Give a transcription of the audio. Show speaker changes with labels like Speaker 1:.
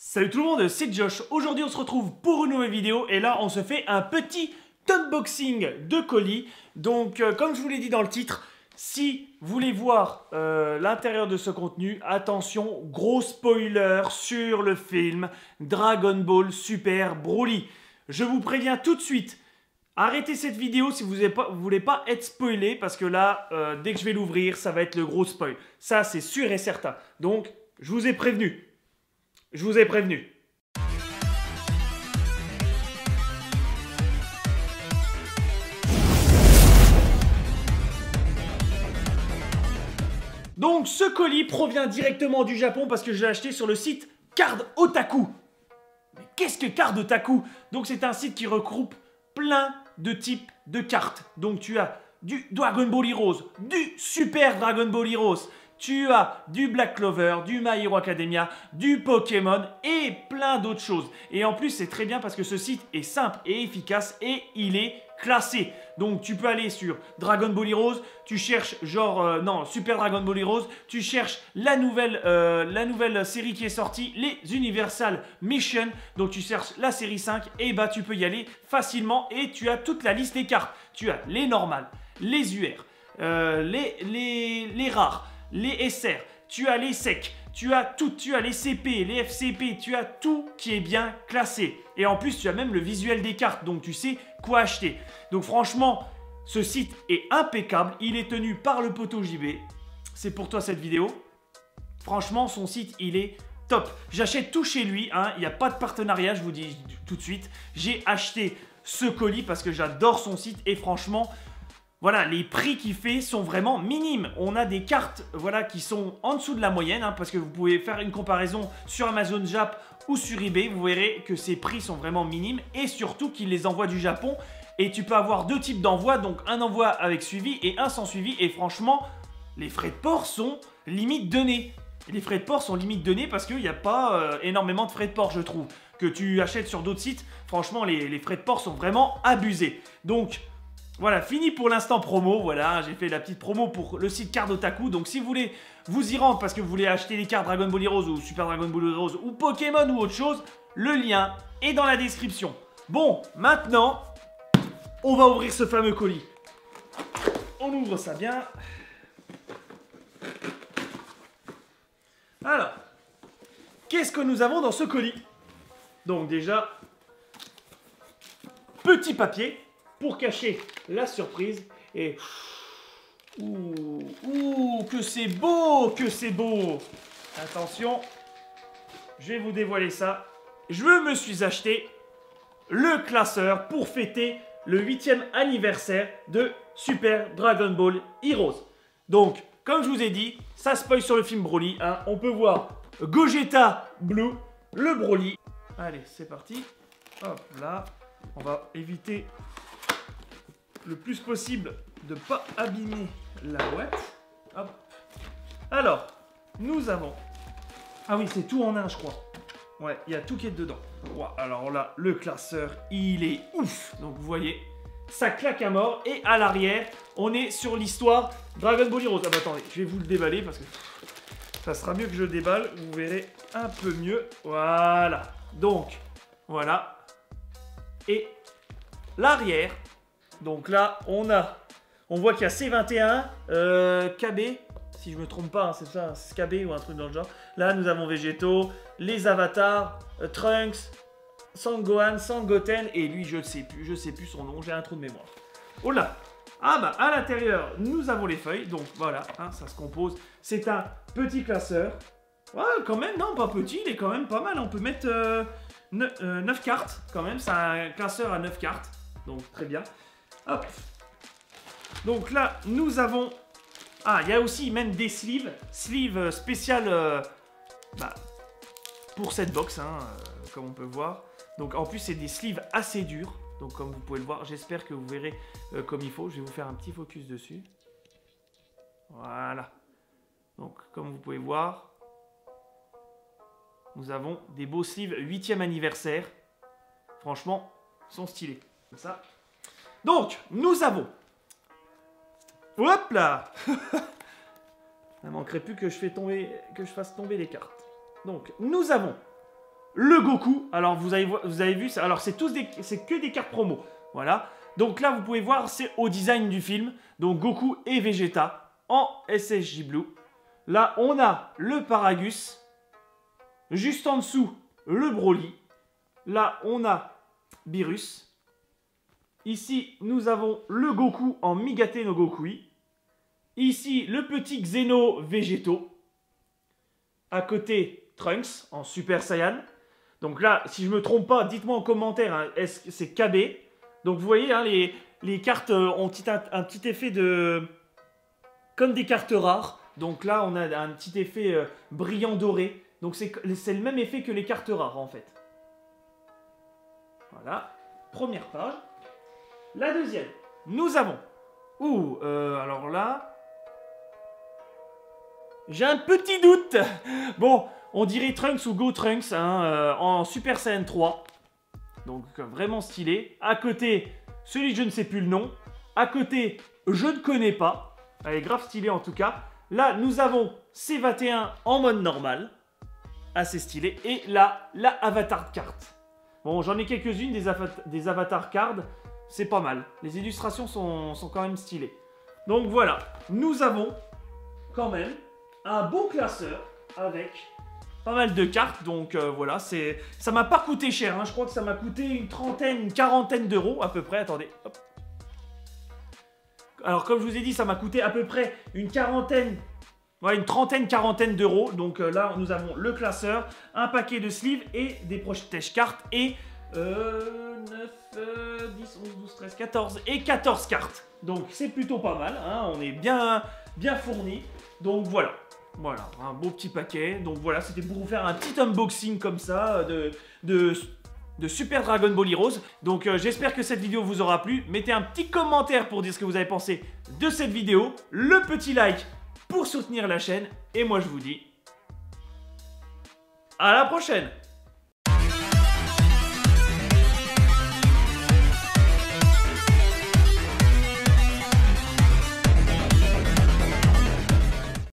Speaker 1: Salut tout le monde, c'est Josh. Aujourd'hui on se retrouve pour une nouvelle vidéo et là on se fait un petit unboxing de colis. Donc comme je vous l'ai dit dans le titre, si vous voulez voir l'intérieur de ce contenu, attention, gros spoiler sur le film Dragon Ball Super Broly. Je vous préviens tout de suite, arrêtez cette vidéo si vous ne voulez pas être spoilé parce que là, dès que je vais l'ouvrir, ça va être le gros spoil. Ça c'est sûr et certain. Donc je vous ai prévenu. Je vous ai prévenu. Donc ce colis provient directement du Japon parce que je l'ai acheté sur le site Card Otaku. Mais qu'est-ce que Card Otaku? Donc c'est un site qui regroupe plein de types de cartes. Donc tu as du Dragon Ball Heroes, du Super Dragon Ball Heroes, tu as du Black Clover, du My Hero Academia, du Pokémon et plein d'autres choses. Et en plus, c'est très bien parce que ce site est simple et efficace et il est classé. Donc tu peux aller sur Dragon Ball Heroes, tu cherches non, Super Dragon Ball Heroes, tu cherches la nouvelle série qui est sortie, les Universal Mission. Donc tu cherches la série 5 et bah tu peux y aller facilement et tu as toute la liste des cartes. Tu as les normales, les UR, les rares, les SR, tu as les secs, tu as tout, tu as les CP, les FCP, tu as tout qui est bien classé. Et en plus, tu as même le visuel des cartes, donc tu sais quoi acheter. Donc franchement, ce site est impeccable, il est tenu par le poteau JB. C'est pour toi cette vidéo. Franchement, son site, il est top. J'achète tout chez lui, hein. Il n'y a pas de partenariat, je vous dis tout de suite. J'ai acheté ce colis parce que j'adore son site et franchement... Voilà, les prix qu'il fait sont vraiment minimes. On a des cartes voilà, qui sont en dessous de la moyenne, hein, parce que vous pouvez faire une comparaison sur Amazon Jap ou sur eBay. Vous verrez que ces prix sont vraiment minimes et surtout qu'il les envoie du Japon. Et tu peux avoir deux types d'envoi, donc un envoi avec suivi et un sans suivi. Et franchement, les frais de port sont limite donnés. Les frais de port sont limite donnés parce qu'il n'y a pas énormément de frais de port, je trouve. Que tu achètes sur d'autres sites, franchement, les frais de port sont vraiment abusés. Donc... voilà, fini pour l'instant promo, voilà, j'ai fait la petite promo pour le site Card Otaku, donc si vous voulez vous y rendre parce que vous voulez acheter les cartes Dragon Ball Heroes ou Super Dragon Ball Heroes ou Pokémon ou autre chose, le lien est dans la description. Bon, maintenant, on va ouvrir ce fameux colis. On ouvre ça bien. Alors, qu'est-ce que nous avons dans ce colis? Donc déjà, petit papier pour cacher la surprise et ouh, que c'est beau, que c'est beau. Attention, je vais vous dévoiler ça. Je me suis acheté le classeur pour fêter le 8e anniversaire de Super Dragon Ball Heroes. Donc, comme je vous ai dit, ça spoil sur le film Broly, hein. On peut voir Gogeta Blue, le Broly. Allez, c'est parti. Hop là, on va éviter le plus possible de ne pas abîmer la boîte. Hop. Alors, nous avons... ah oui, c'est tout en un, je crois. Ouais, il y a tout qui est dedans. Wow, alors là, le classeur, il est ouf. Donc, vous voyez, ça claque à mort. Et à l'arrière, on est sur l'histoire Dragon Ball Heroes. Ah bah attendez, je vais vous le déballer parce que ça sera mieux que je déballe. Vous verrez un peu mieux. Voilà. Donc, voilà. Et l'arrière... donc là, on voit qu'il y a C21, KB, si je ne me trompe pas, hein, c'est ça, c'est KB ou un truc dans le genre. Là, nous avons Végéto, les avatars, Trunks, Sangohan, Sangoten, et lui, je ne sais plus son nom, j'ai un trou de mémoire. Oh là! Ah bah, à l'intérieur, nous avons les feuilles, donc voilà, hein, ça se compose. C'est un petit classeur. Ouais, quand même, non, pas petit, il est quand même pas mal. On peut mettre 9 cartes, quand même, c'est un classeur à 9 cartes, donc très bien. Hop. Donc là, nous avons... ah, il y a aussi même des sleeves spéciales pour cette box, hein, comme on peut voir. Donc en plus, c'est des sleeves assez durs. Donc comme vous pouvez le voir, j'espère que vous verrez comme il faut. Je vais vous faire un petit focus dessus. Voilà. Donc comme vous pouvez voir, nous avons des beaux sleeves 8e anniversaire. Franchement, ils sont stylés. Comme ça. Donc, nous avons... hop là. Il ne manquerait plus que je fasse tomber les cartes. Donc, nous avons le Goku. Alors vous avez vu, alors c'est que des cartes promo. Voilà. Donc là, vous pouvez voir, c'est au design du film. Donc Goku et Vegeta en SSJ Blue. Là, on a le Paragus. Juste en dessous, le Broly. Là, on a Beerus. Ici, nous avons le Goku en Migate no Gokui. Ici, le petit Xeno Végétaux. À côté, Trunks en Super Saiyan. Donc là, si je ne me trompe pas, dites-moi en commentaire, hein, est-ce que c'est KB? Donc vous voyez, hein, les cartes ont un petit effet de... comme des cartes rares. Donc là, on a un petit effet brillant doré. Donc c'est le même effet que les cartes rares, en fait. Voilà, première page. La deuxième, nous avons... alors là... j'ai un petit doute. Bon, on dirait Trunks ou Go Trunks hein, en Super Saiyan 3. Donc vraiment stylé. À côté, celui je ne sais plus le nom. À côté, je ne connais pas. Elle est grave stylée en tout cas. Là, nous avons C21 en mode normal. Assez stylé. Et là, la Avatar Card. Bon, j'en ai quelques-unes des Avatar Cards. C'est pas mal. Les illustrations sont quand même stylées. Donc voilà, nous avons quand même un beau classeur avec pas mal de cartes. Donc voilà, ça m'a pas coûté cher. Hein. Je crois que ça m'a coûté une quarantaine d'euros à peu près. Attendez, hop. Alors comme je vous ai dit, ça m'a coûté à peu près une trentaine, quarantaine d'euros. Donc là, nous avons le classeur, un paquet de sleeves et des protège cartes et 9, 10, 11, 12, 13, 14 et 14 cartes. Donc c'est plutôt pas mal, hein, on est bien fourni. Donc voilà, un beau petit paquet. Donc voilà, c'était pour vous faire un petit unboxing comme ça de Super Dragon Ball Heroes. Donc j'espère que cette vidéo vous aura plu. Mettez un petit commentaire pour dire ce que vous avez pensé de cette vidéo. Le petit like pour soutenir la chaîne. Et moi je vous dis à la prochaine.